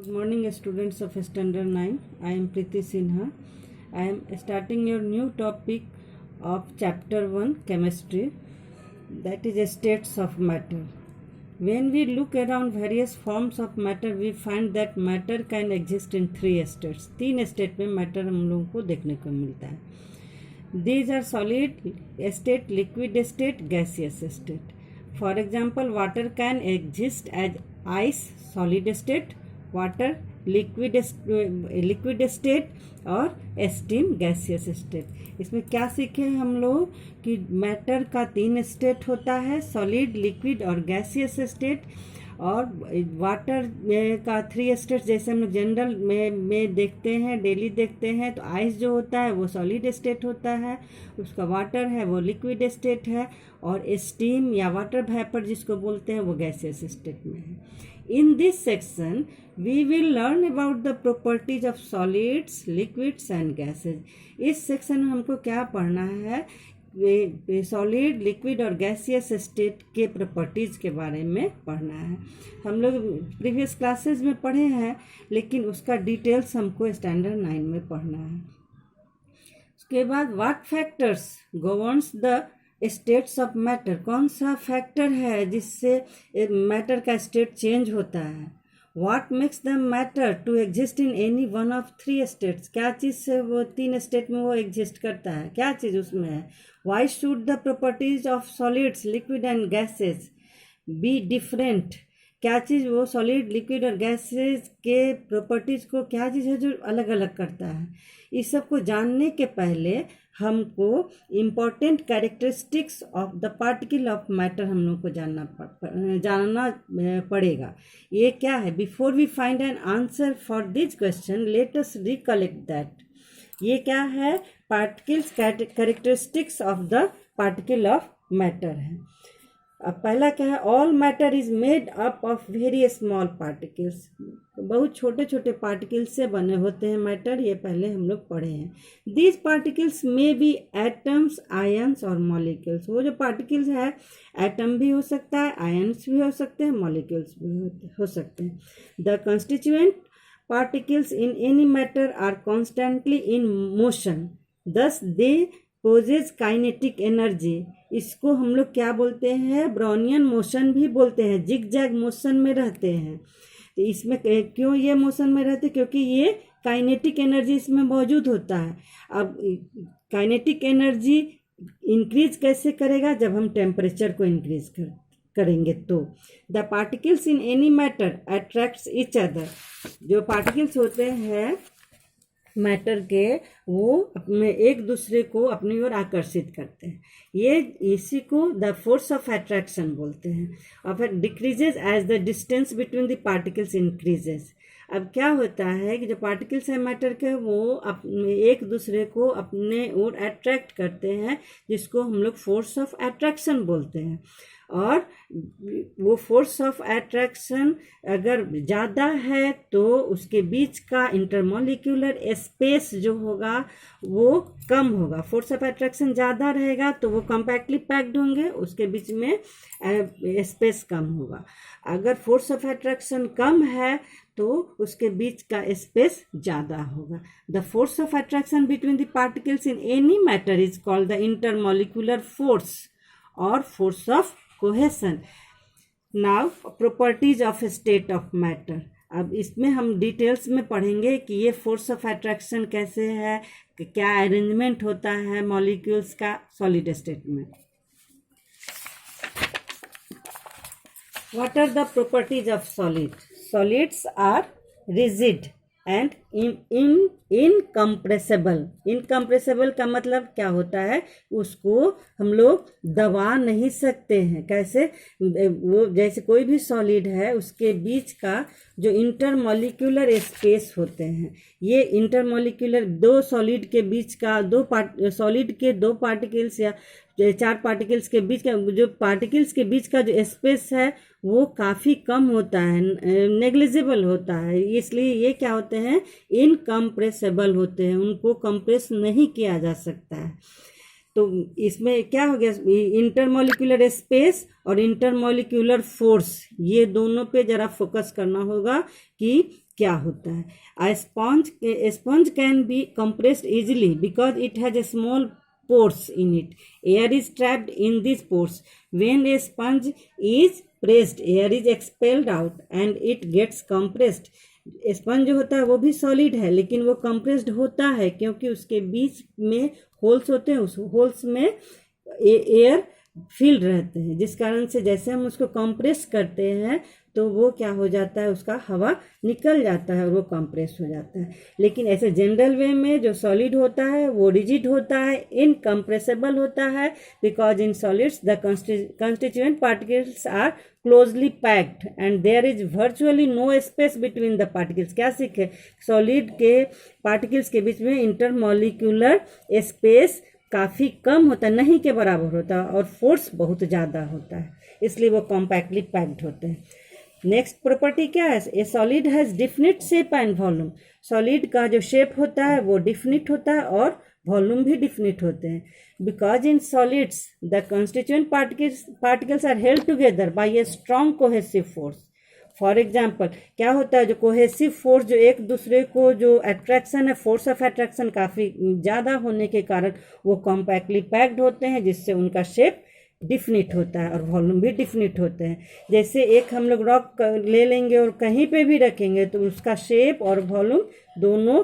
Good morning, students of Standard 9. I am Preeti Sinha. I am starting your new topic of Chapter 1 Chemistry, that is states of matter. When we look around various forms of matter, we find that matter can exist in three states. तीन state में matter हम लोगों को देखने को मिलता है. These are solid state, liquid state, gaseous state. For example, water can exist as ice, solid state, water liquid state और स्टीम गैसियस स्टेट. इसमें क्या सीखे हम लोग कि मैटर का तीन स्टेट होता है, सॉलिड, लिक्विड और गैसियस स्टेट. और वाटर का थ्री स्टेट जैसे हम जनरल में देखते हैं, डेली देखते हैं. तो आइस जो होता है वो सॉलिड स्टेट होता है, उसका वाटर है वो लिक्विड स्टेट है, और स्टीम या वाटर वेपर जिसको बोलते हैं वो गैसियस स्टेट में है. In this section, we will learn about the properties of solids, liquids and gases. इस सेक्शन में हमको क्या पढ़ना है? सॉलिड, लिक्विड और गैसियस स्टेट के प्रॉपर्टीज के बारे में पढ़ना है. हम लोग प्रीवियस क्लासेस में पढ़े हैं, लेकिन उसका डिटेल्स हमको स्टैंडर्ड 9 में पढ़ना है. उसके बाद what factors governs the states of matter. कौन सा फैक्टर है जिससे मैटर का स्टेट चेंज होता है. What makes the matter to exist in any one of three states. क्या चीज़ से वो तीन स्टेट में वो एग्जिस्ट करता है, क्या चीज़ उसमें है. Why should the properties of solids, liquid and gases be different. क्या चीज़ वो सॉलिड, लिक्विड और गैसेस के प्रॉपर्टीज को क्या चीज़ है जो अलग अलग करता है. इस सब को जानने के पहले हमको important characteristics of the particle of matter हम लोग को जानना पड़ेगा. ये क्या है. Before we find an answer for this question, let us recollect that. ये क्या है. Particles characteristics of the particle of matter है. अब पहला क्या है. All matter is made up of very small particles. बहुत छोटे छोटे पार्टिकल्स से बने होते हैं मैटर. ये पहले हम लोग पढ़े हैं. दीज पार्टिकल्स में बी एटम्स, आयन्स और मॉलिक्यूल्स. वो जो पार्टिकल्स है, एटम भी हो सकता है, आयन्स भी हो सकते हैं, मॉलिक्यूल्स भी हो सकते हैं. The constituent particles in any matter are constantly in motion, thus they possess kinetic energy. इसको हम लोग क्या बोलते हैं, ब्राउनियन मोशन भी बोलते हैं. जिग जैग मोशन में रहते हैं. तो इसमें क्यों ये मोशन में रहते हैं, क्योंकि ये काइनेटिक एनर्जी इसमें मौजूद होता है. अब काइनेटिक एनर्जी इंक्रीज कैसे करेगा, जब हम टेम्परेचर को इंक्रीज करेंगे तो. The particles in any matter attracts each other. जो पार्टिकल्स होते हैं मैटर के, वो अपने एक दूसरे को अपनी ओर आकर्षित करते हैं. ये इसी को द फोर्स ऑफ अट्रैक्शन बोलते हैं. और फिर decreases as the distance between the particles increases. अब क्या होता है कि जो पार्टिकल्स हैं मैटर के, वो अपने एक दूसरे को अपने ओर अट्रैक्ट करते हैं, जिसको हम लोग फोर्स ऑफ अट्रैक्शन बोलते हैं. और वो फोर्स ऑफ अट्रैक्शन अगर ज़्यादा है तो उसके बीच का इंटरमॉलिक्यूलर स्पेस जो होगा वो कम होगा. फोर्स ऑफ अट्रैक्शन ज़्यादा रहेगा तो वो कॉम्पैक्टली पैक्ड होंगे, उसके बीच में स्पेस कम होगा. अगर फोर्स ऑफ अट्रैक्शन कम है तो उसके बीच का स्पेस ज़्यादा होगा. The force of attraction between the particles in any matter is called the intermolecular force और force of cohesion. Now properties of state of matter. अब इसमें हम डिटेल्स में पढ़ेंगे कि ये फोर्स ऑफ अट्रैक्शन कैसे है, क्या अरेंजमेंट होता है मॉलिक्यूल्स का सॉलिड स्टेट में. What are the properties of solid. Solids are rigid and incompressible. Incompressible का मतलब क्या होता है, उसको हम लोग दबा नहीं सकते हैं. कैसे, वो जैसे कोई भी सॉलिड है उसके बीच का जो इंटरमॉलिक्यूलर स्पेस होते हैं, ये इंटरमॉलिक्यूलर दो सॉलिड के बीच का, सॉलिड के दो पार्टिकल्स या चार पार्टिकल्स के बीच का, जो पार्टिकल्स के बीच का जो स्पेस है वो काफ़ी कम होता है, नेग्लिजिबल होता है. इसलिए ये क्या होते हैं, इनकम्प्रेसिबल होते हैं, उनको कंप्रेस नहीं किया जा सकता है. तो इसमें क्या हो गया, इंटरमोलिकुलर स्पेस और इंटरमोलिकुलर फोर्स, ये दोनों पे जरा फोकस करना होगा कि क्या होता है. A sponge can be compressed easily because it has a small pores in it. Air is trapped in these pores. When a sponge is pressed, air is expelled out and it gets compressed. Sponge जो होता है वो भी solid है, लेकिन वो compressed होता है क्योंकि उसके बीच में होल्स होते हैं, उस होल्स में एयर फिल्ड रहते हैं, जिस कारण से जैसे हम उसको कंप्रेस करते हैं तो वो क्या हो जाता है, उसका हवा निकल जाता है और वो कंप्रेस हो जाता है. लेकिन ऐसे जनरल वे में जो सॉलिड होता है वो रिजिड होता है, इनकम्प्रेसेबल होता है, because in solids the constituent particles are closely packed and there is virtually no space between the particles. क्या सीखे, सॉलिड के पार्टिकल्स के बीच में इंटरमॉलिक्यूलर स्पेस काफ़ी कम होता है, नहीं के बराबर होता है, और फोर्स बहुत ज़्यादा होता है, इसलिए वो कॉम्पैक्टली पैक्ड होते हैं. नेक्स्ट प्रॉपर्टी क्या है, ए solid has definite shape and volume. Solid का जो शेप होता है वो डिफिनिट होता है और वॉल्यूम भी डिफिनिट होते हैं. Because in solids the constituent particles are held together by a strong cohesive force. For example क्या होता है, जो कोहेसिव फोर्स, जो एक दूसरे को जो अट्रैक्शन है, फोर्स ऑफ अट्रैक्शन काफ़ी ज़्यादा होने के कारण वो कॉम्पैक्टली पैक्ड होते हैं, जिससे उनका शेप डिफिनिट होता है और वॉल्यूम भी डिफिनिट होते हैं. जैसे एक हम लोग रॉक ले लेंगे और कहीं पे भी रखेंगे तो उसका शेप और वॉल्यूम दोनों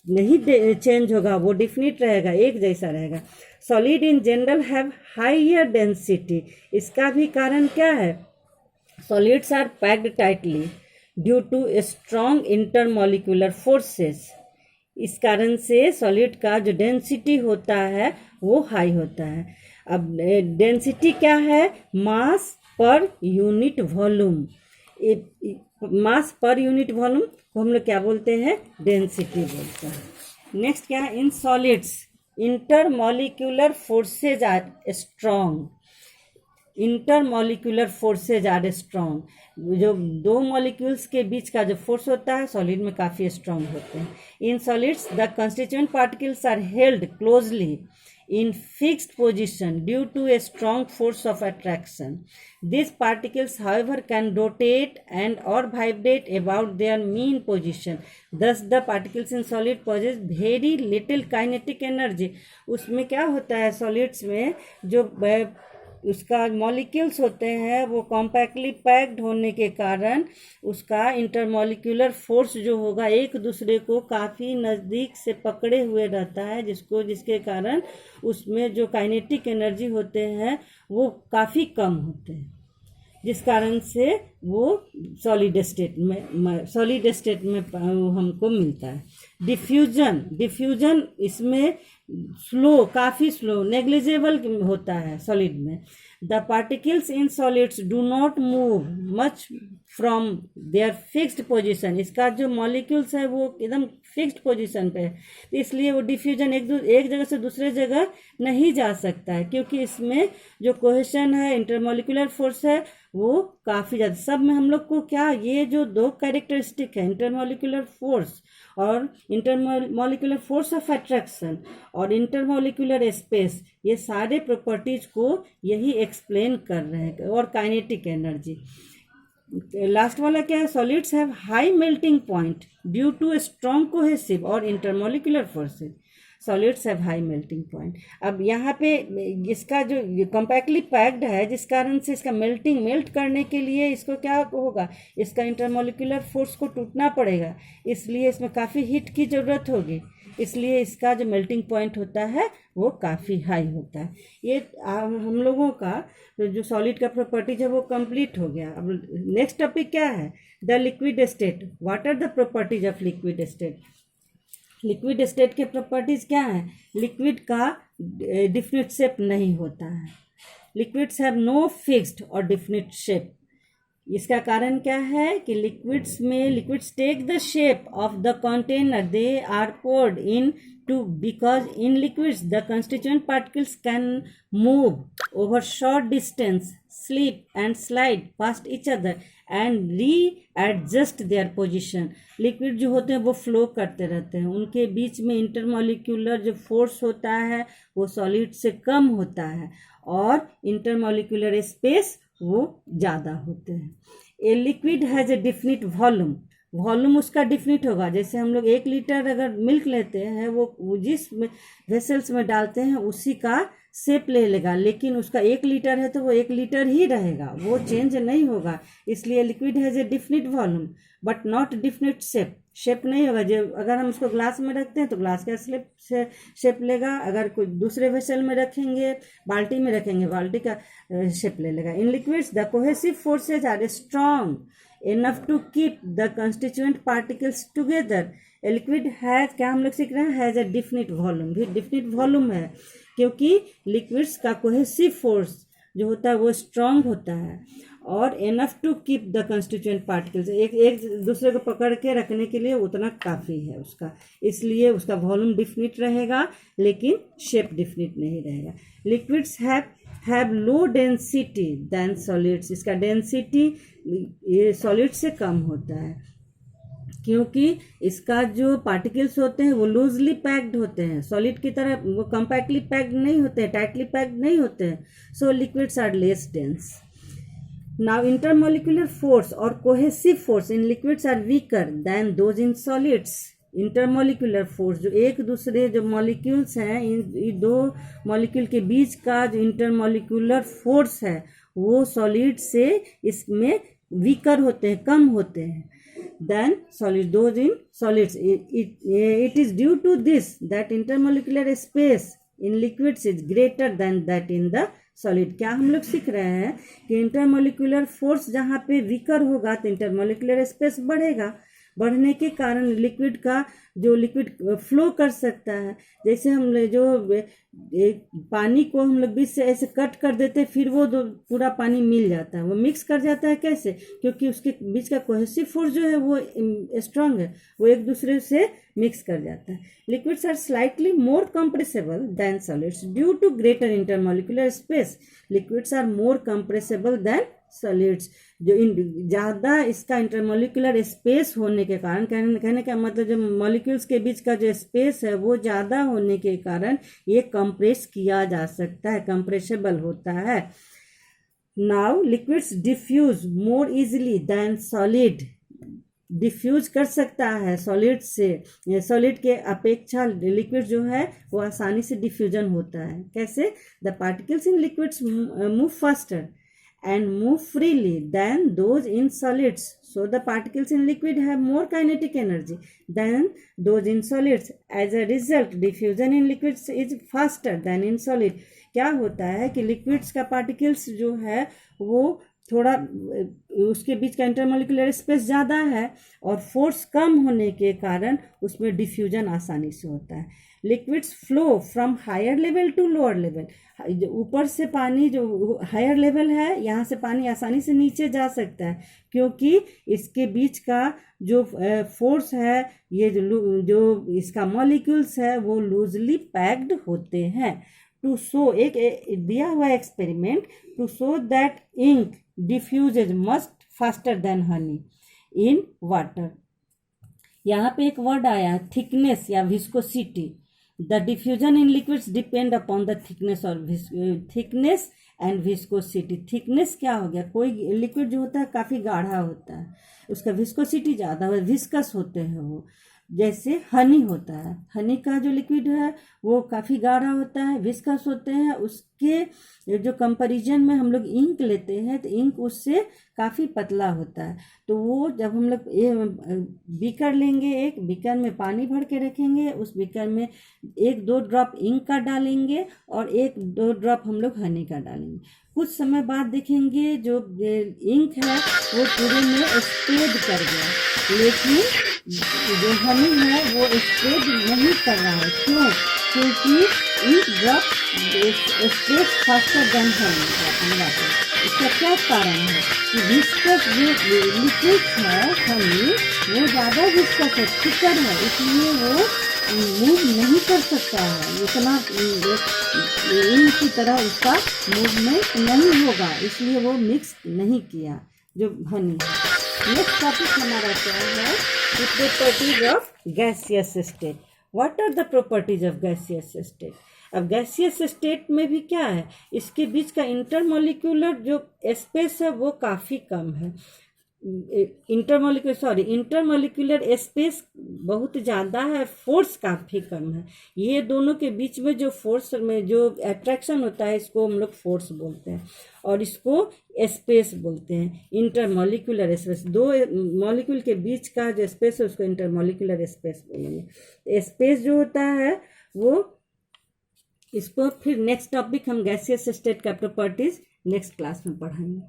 नहीं चेंज होगा, वो डिफिनिट रहेगा, एक जैसा रहेगा. Solid in general have higher density. इसका भी कारण क्या है, solids are packed tightly due to strong intermolecular forces. इस कारण से सॉलिड का जो डेंसिटी होता है वो हाई होता है. अब डेंसिटी क्या है, मास पर यूनिट वॉल्यूम. मास पर यूनिट वॉल्यूम को हम लोग क्या बोलते हैं, डेंसिटी बोलते हैं. नेक्स्ट क्या है, in solids intermolecular forces are strong. Intermolecular forces are strong. जो दो मॉलिक्यूल्स के बीच का जो फोर्स होता है सॉलिड में काफ़ी स्ट्रॉन्ग होते हैं. In solids the constituent particles are held closely in fixed position due to a strong force of attraction. These particles however can rotate and or vibrate about their mean position. Thus the particles in solid possess very little kinetic energy. उसमें क्या होता है, solids में जो उसका molecules होते हैं वो कॉम्पैक्टली पैक्ड होने के कारण उसका इंटरमॉलिक्यूलर फोर्स जो होगा एक दूसरे को काफ़ी नज़दीक से पकड़े हुए रहता है, जिसके कारण उसमें जो काइनेटिक एनर्जी होते हैं वो काफ़ी कम होते हैं, जिस कारण से वो सॉलिड स्टेट में हमको मिलता है. डिफ्यूजन इसमें स्लो, काफ़ी स्लो, नेग्लिजिबल होता है सॉलिड में. The particles in solids do not move much from their fixed position. इसका जो मॉलिक्यूल्स है वो एकदम फिक्स्ड पोजीशन पे है, तो इसलिए वो डिफ्यूजन एक जगह से दूसरे जगह नहीं जा सकता है, क्योंकि इसमें जो कोहेशन है, इंटरमॉलिक्यूलर फोर्स है, वो काफ़ी ज़्यादा. सब में हम लोग को क्या, ये जो दो कैरेक्टरिस्टिक है, इंटरमॉलिक्यूलर फोर्स और इंटरमॉलिक्यूलर फोर्स ऑफ अट्रैक्शन और इंटरमॉलिक्यूलर स्पेस, ये सारे प्रॉपर्टीज को यही एक्सप्लेन कर रहे हैं. और काइनेटिक एनर्जी, लास्ट वाला क्या है, solids have high melting point due to strong cohesive और intermolecular forces. Solids have high melting point. अब यहाँ पे इसका जो कॉम्पैक्टली पैक्ड है, जिस कारण से इसका मेल्ट करने के लिए इसको क्या होगा, इसका इंटरमॉलिक्यूलर फोर्स को टूटना पड़ेगा, इसलिए इसमें काफ़ी हीट की ज़रूरत होगी, इसलिए इसका जो मेल्टिंग पॉइंट होता है वो काफ़ी हाई होता है. ये हम लोगों का जो सॉलिड का प्रॉपर्टीज है वो कंप्लीट हो गया. अब नेक्स्ट टॉपिक क्या है, the liquid state. What are the properties of liquid state. Liquid state के प्रॉपर्टीज क्या है, लिक्विड का डिफिनिट शेप नहीं होता है. लिक्विड्स हैव नो फिक्स्ड और डिफिनिट शेप. इसका कारण क्या है कि liquids take the shape of the container they are poured in to, because in liquids the constituent particles can move over short distance, slip and slide past each other and readjust their position. Liquid जो होते हैं वो flow करते रहते हैं, उनके बीच में intermolecular जो फोर्स होता है वो सॉलिड से कम होता है और इंटरमॉलिक्यूलर स्पेस वो ज़्यादा होते हैं. A liquid has a definite volume उसका डिफिनिट होगा. जैसे हम लोग 1 लीटर अगर मिल्क लेते हैं वो जिस वेसल्स में डालते हैं उसी का शेप ले लेगा, लेकिन उसका 1 लीटर है तो वो 1 लीटर ही रहेगा, वो चेंज नहीं होगा. इसलिए liquid has a definite volume but not definite shape नहीं होगा. जो अगर हम उसको ग्लास में रखते हैं तो ग्लास का शेप लेगा, अगर कोई दूसरे वेसल में रखेंगे, बाल्टी में रखेंगे, बाल्टी का शेप ले लेगा. In liquids the cohesive forces are strong enough to keep the constituent particles together. A liquid has, क्या हम लोग सीख रहे हैं, हैज़ ए डिफिनिट वॉल्यूम. भी डिफिनिट वॉल्यूम है क्योंकि लिक्विड्स का कोहेसिव फोर्स जो होता है वो स्ट्रांग होता है और enough to keep the constituent particles, एक दूसरे को पकड़ के रखने के लिए उतना काफ़ी है उसका, इसलिए उसका वॉल्यूम डिफिनिट रहेगा लेकिन शेप डिफिनिट नहीं रहेगा. Liquids have low density than solids. इसका डेंसिटी ये सॉलिड से कम होता है क्योंकि इसका जो पार्टिकल्स होते हैं वो लूजली पैक्ड होते हैं, सॉलिड की तरह वो कम्पैक्टली पैक्ड नहीं होते हैं, टाइटली पैक्ड नहीं होते हैं. So liquids are less dense. Now intermolecular force और cohesive force in liquids are weaker than those in solids. Intermolecular force जो एक दूसरे जो मॉलिक्यूल्स हैं, इन 2 मॉलिक्यूल के बीच का जो इंटरमॉलिक्यूलर फोर्स है वो सॉलिड से इसमें वीकर होते हैं, कम होते हैं than solid, those in solids. It is due to this that intermolecular space in liquids is greater than that in the solid. क्या हम लोग सीख रहे हैं कि इंटरमोलिकुलर फोर्स जहाँ पे वीकर होगा तो इंटरमोलिकुलर स्पेस बढ़ेगा, बढ़ने के कारण लिक्विड का जो लिक्विड फ्लो कर सकता है. जैसे हम जो पानी को हम लोग बीच से ऐसे कट कर देते हैं फिर वो पूरा पानी मिल जाता है, वो मिक्स कर जाता है. कैसे? क्योंकि उसके बीच का कोहेसिव फोर्स जो है वो स्ट्रांग है, वो एक दूसरे से मिक्स कर जाता है. Liquids are slightly more compressible than solids due to greater intermolecular space. Liquids are more compressible than solids. जो ज़्यादा इसका इंटरमोलिकुलर स्पेस होने के कारण, कहने का मतलब जो मॉलिक्यूल्स के बीच का जो स्पेस है वो ज़्यादा होने के कारण ये कंप्रेस किया जा सकता है, कंप्रेसेबल होता है. Now liquids diffuse more easily than solid. Diffuse कर सकता है सॉलिड से, सॉलिड के अपेक्षा लिक्विड जो है वो आसानी से डिफ्यूजन होता है. कैसे? The particles in liquids move faster and move freely than those in solids. So the particles in liquid have more kinetic energy than those in solids. As a result, diffusion in liquids is faster than in solid. क्या होता है कि liquids का particles जो है वो थोड़ा उसके बीच का इंटरमोलिकुलर स्पेस ज़्यादा है और फोर्स कम होने के कारण उसमें डिफ्यूजन आसानी से होता है. Liquids flow from higher level to lower level. ऊपर से पानी जो हायर लेवल है यहाँ से पानी आसानी से नीचे जा सकता है क्योंकि इसके बीच का जो फोर्स है, ये जो इसका मॉलिक्यूल्स है वो लूजली पैक्ड होते हैं. टू शो एक दिया हुआ experiment to show that ink diffuses much faster than honey in water. यहाँ पे एक वर्ड आया थिकनेस या viscosity. The diffusion in liquids depend upon the thickness और थिकनेस एंड विस्कोसिटी. थिकनेस क्या हो गया? कोई लिक्विड जो होता है काफ़ी गाढ़ा होता है, उसका विस्कोसिटी ज़्यादा हो, विस्कस होते हैं वो. जैसे हनी होता है, हनी का जो लिक्विड है वो काफ़ी गाढ़ा होता है, विस्कस होते हैं. उसके जो कंपैरिजन में हम लोग इंक लेते हैं तो इंक उससे काफ़ी पतला होता है. तो वो जब हम लोग बीकर लेंगे, एक बीकर में पानी भर के रखेंगे, उस बीकर में 1-2 ड्रॉप इंक का डालेंगे और 1-2 ड्रॉप हम लोग हनी का डालेंगे. कुछ समय बाद देखेंगे जो इंक है वो पूरे में स्प्रेड कर गया, लेकिन जो हनी है वो स्प्रेड नहीं कर रहा है. क्यों? क्योंकि ink drop spreads faster than water. इसका क्या कारण है कि विस्कस जो लिक्विड है हनी वो ज़्यादा विस्कस है, थिकर है, इसलिए वो मूव नहीं कर सकता है, उतना इन की तरह उसका मूवमेंट नहीं होगा, इसलिए वो मिक्स नहीं किया जो हनी है। नेक्स्ट टॉपिक हमारा क्या है, the properties of gaseous state. What are the properties of gaseous state? अब गैसियस स्टेट में भी क्या है, इसके बीच का इंटरमोलिकुलर जो स्पेस है वो काफ़ी कम है, इंटरमोलिकुलर स्पेस बहुत ज़्यादा है, फोर्स काफ़ी कम है। ये दोनों के बीच में जो फोर्स में जो अट्रैक्शन होता है इसको हम लोग फोर्स बोलते हैं और इसको स्पेस बोलते हैं, इंटरमोलिकुलर स्पेस। दो मॉलिक्यूल के बीच का जो स्पेस है उसको इंटरमोलिकुलर स्पेस बोलेंगे। स्पेस जो होता है वो, इसको फिर नेक्स्ट टॉपिक हम गैसियस स्टेट का प्रॉपर्टीज नेक्स्ट क्लास में पढ़ाएंगे।